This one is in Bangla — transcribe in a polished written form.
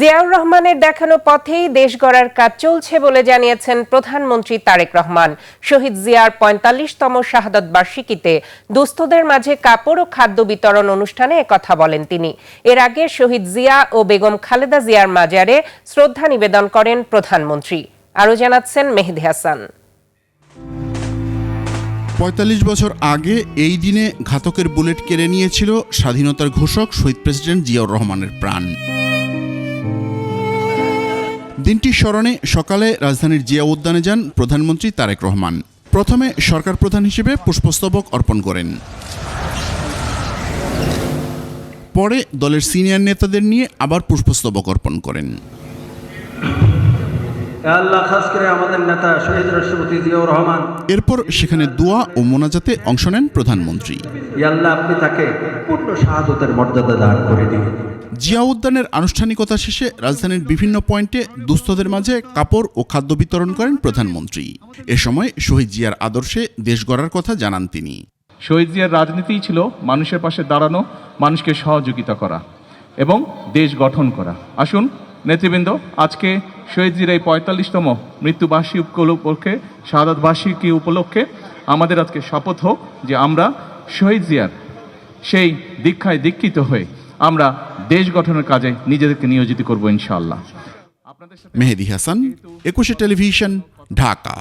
জিয়াউর রহমানের দেখানো পথেই দেশ গড়ার কাজ চলছে বলে জানিয়েছেন প্রধানমন্ত্রী তারেক রহমান। শহীদ জিয়ার ৪৫তম শাহাদত বার্ষিকীতে দুস্থদের মাঝে কাপড় ও খাদ্য বিতরণ অনুষ্ঠানে একথা বলেন তিনি। এর আগে শহীদ জিয়া ও বেগম খালেদা জিয়ার মাজারে শ্রদ্ধা নিবেদন করেন প্রধানমন্ত্রী। আরও জানাচ্ছেন মেহেদী হাসান। ৪৫ বছর আগে এই দিনে ঘাতকের বুলেট কেড়ে নিয়েছিল স্বাধীনতার ঘোষক শহীদ প্রেসিডেন্ট জিয়াউর রহমানের প্রাণ। দিনটির স্মরণে সকালে রাজধানীর জিয়া উদ্যানে যান প্রধানমন্ত্রী তারেক রহমান। প্রথমে সরকার প্রধান হিসেবে পুষ্পস্তবক অর্পণ করেন, পরে দলের সিনিয়র নেতাদের নিয়ে আবার পুষ্পস্তবক অর্পণ করেন। এরপর সেখানে দোয়া ও মোনাজাতে অংশ নেন প্রধানমন্ত্রী। আপনি তাকে পূর্ণ শাহাদাতের মর্যাদা দান করে দিন। জিয়া উদ্যানের আনুষ্ঠানিকতা শেষে রাজধানীর বিভিন্ন পয়েন্টে দুস্থদের মাঝে কাপড় ও খাদ্য বিতরণ করেন প্রধানমন্ত্রী। এ সময় শহীদ জিয়ার আদর্শে দেশ গড়ার কথা জানান তিনি। শহীদ জিয়ার রাজনীতিই ছিল মানুষের পাশে দাঁড়ানো, মানুষকে সহযোগিতা করা এবং দেশ গঠন করা। আসুন নেতৃবৃন্দ, আজকে শহীদ জিয়ার এই ৪৫তম মৃত্যুবার্ষিকী উপলক্ষে, শাহাদাত বার্ষিকী উপলক্ষে আমাদের আজকে শপথ হোক যে আমরা শহীদ জিয়ার সেই দীক্ষায় দীক্ষিত হয়ে আমরা দেশ গঠনের কাজে নিজেদেরকে নিয়োজিত করব ইনশাআল্লাহ। মেহেদী হাসান, ২১ টেলিভিশন, ঢাকা।